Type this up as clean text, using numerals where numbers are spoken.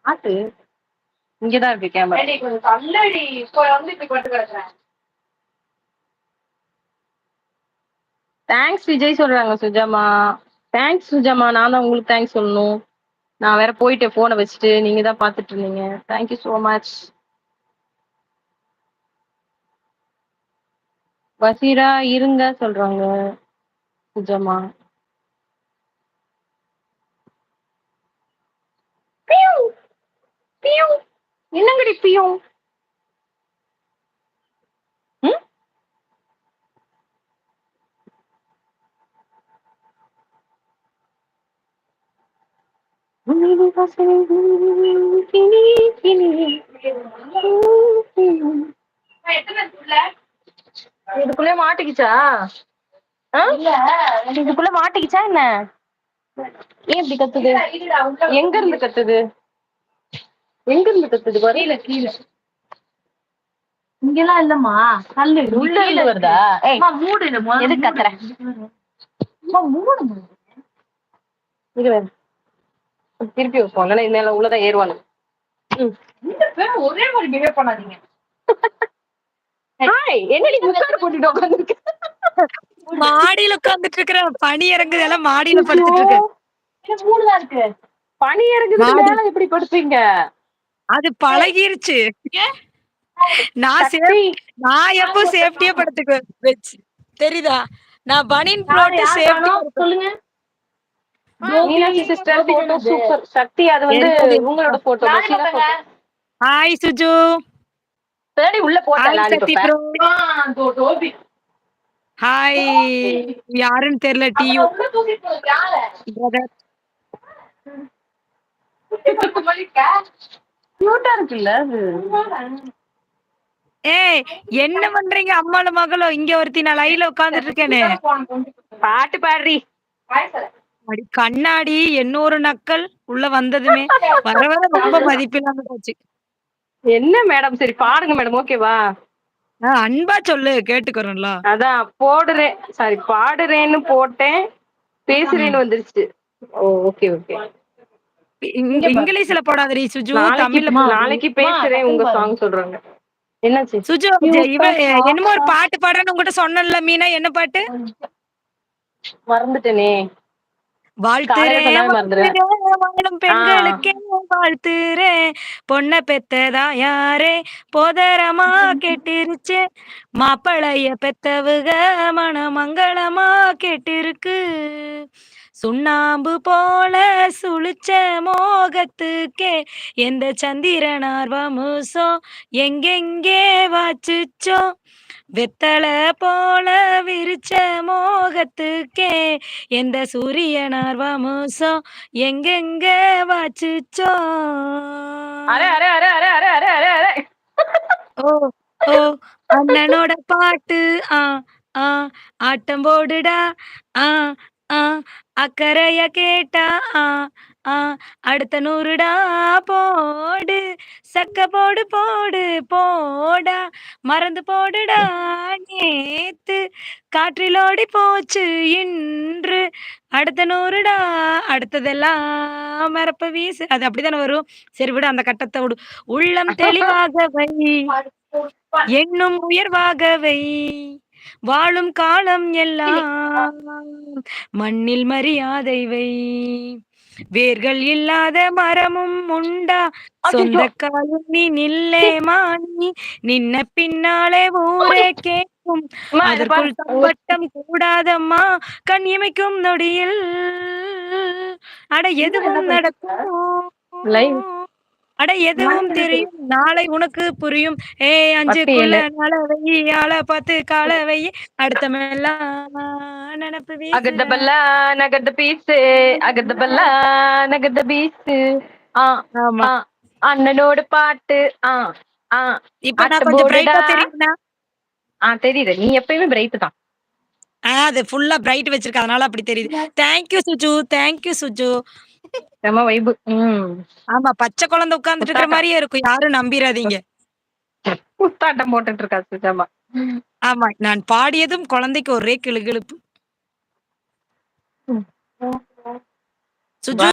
பாத்து இங்கதான் இருக்கு கேமரா. தேங்க்ஸ் விஜய் சொல்றாங்க சுஜாமா. தேங்க்ஸ் சுஜாமா, நான் தான் உங்களுக்கு தேங்க்ஸ் சொல்லணும். நான் வேற போயிட்டேன் போனை வச்சுட்டு, நீங்க தான் பாத்துட்டு இருந்தீங்க. Thank you so much. வசீரா இருங்க சொல்றாங்க சுஜாமா. என்னங்கடி பியும்? இதுக்குள்ளே மாட்டிக்கிச்சா? இதுக்குள்ள மாட்டிக்கிச்சா என்ன? ஏன் இப்படி கத்துது? எங்க இருந்து கத்துது? எங்க இருந்து கத்துது? வரையில கீழே இங்கெல்லாம் இல்லம்மா. கல்லு உள்ள இருந்து வருதா? மூடு. எது கத்துற? மூடு. திருப்பி வைப்போம். மேல உள்ளதான் ஏறுவானு. ஒரே மாதிரி பிஹேவ் பண்ணாதீங்க. என்னடி முக்காடு போட்டுட்டு உட்காந்துருக்க? மாடியில உட்கார்ந்துட்டு இருக்கிற. பனி இறங்குது எல்லாம் மாடியில படுத்துட்டு இருக்கு. மூணுதான் இருக்கு. பனி இறங்குது மேல எப்படி படுப்பீங்க? அது பழகிருச்சு. நான் எப்போ சேஃப்டியா படுத்துக்குவேன் தெரியுதா? நான் பனின் போட்டு சேஃப்டி சொல்லுங்க. Meenakshi sister photo super. Shakti அது வந்து உங்களோட போட்டோ. ஹாய் சுஜு. தேடி உள்ள போட்டேன். சக்தி ப்ரோ. ஹாய். யாருன்னு தெரியல. டியூ கியூட்டா இருக்குல்ல அது. ஏய் என்ன பண்றீங்க அம்மால மகளோ? இங்க ஒருத்தி நான் லைவ்ல உட்கார்ந்துட்டு இருக்கேனே. பாட்டு பாடுறி. அடி கண்ணாடி இன்னொரு நக்கல் உள்ள வந்ததுமே வர வர ரொம்ப மதிப்பில்லாம போச்சு. என்ன மேடம்? சரி பாடுங்க மேடம். ஓகேவா? அன்பா சொல்லு கேட்டுக்கிறோம்ல. அதான் போடுறேன். சாரி பாடுறேன்னு போட்டேன். பேசுறேன்னு வந்துருச்சு. Okay okay. இங்கிலீஷ்ல போடாதடி சுஜு. நாளைக்கு பேசுறேன் உங்க சாங் சொல்றாங்க. என்னாச்சு சுஜு? இவ என்னமோ ஒரு பாட்டு பாடுறேன்னு உங்ககிட்ட சொன்னேன்ல மீனா. என்ன பாட்டு? மறந்துட்டேனே. வாழ்த்துறேன் வாழும் பெண்களுக்கே வாழ்த்துறேன். பொண்ண பெத்ததா யாரே போதரமா கேட்டிருச்சு. மாப்பிளைய பெத்தவுக மணமங்களமா கேட்டிருக்கு. சுண்ணாம்பு போல சுழிச்ச மோகத்துக்கே எந்த சந்திரன் ஆர்வமுசோ எங்கெங்கே வாச்சுச்சோ. வெத்தல போல விரிச்ச மோகத்துக்கே எந்த சூரியன் ஆர்வமுசோ எங்கெங்க வாச்சுச்சோ. அரே அரே அரே அரே அரே அரே அரே அரே. ஓ ஓ அண்ணனோட பாட்டு. ஆ ஆட்டம் போடுடா. ஆ ஆ அக்கறைய கேட்டா. ஆ அடுத்த 100டா போடு. சக்க போடு போடு போடா. மறந்து போடுடா நேத்து. காற்றிலோடி போச்சு இன்று. அடுத்த 100டா. அடுத்ததெல்லாம் மறப்ப வீசு. அது அப்படித்தானே வரும். சரி விடு அந்த கட்டத்தை விடு. உள்ளம் தெளிவாக வை. எண்ணும் உயர்வாக வை. வாழும் காலம் எல்லாம் மண்ணில் மரியாதை வை. வேர்கள் இல்லாத மரமும் உண்டா? சொந்த காலம் நீ நில்லே மானி. நின்ன பின்னாலே ஊரே கேட்கும். அதற்குள் தம்பட்டம் கூடாதம்மா. கண் இமைக்கும் நொடியில் அட எதுவும் நடக்கும். அட எதுவும் தெரியும். நாளை உனக்கு புரியும். 5க்குள்ள நலவை ஆள பார்த்து காலவை. அடுத்த மேலாம் நினப்பு வீசு. அகதபல்லா நகத பீஸு. அகதபல்லா நகத பீஸு. ஆமா. அண்ணனோட பாட்டு. இப்ப நான் கொஞ்சம் பிரைட்டா தெரியுமா? தெரியுது. நீ எப்பயுமே பிரைட் தான். அது ஃபுல்லா பிரைட் வச்சிருக்க, அதனால அப்படி தெரியுது. தேங்க்யூ சுஜு. தேங்க்யூ சுஜு. செம வைபு. ஆமா பச்சை குழந்தை உட்கார்ந்துட்டு இருக்கிற மாதிரியே இருக்கும். யாரும் நம்பிராதீங்க. புத்தாட்டம் போட்டுட்டு இருக்கா சுஜாமா. ஆமா நான் பாடியதும் குழந்தைக்கு ஒரே கிளுகிழுப்பு. சுஜு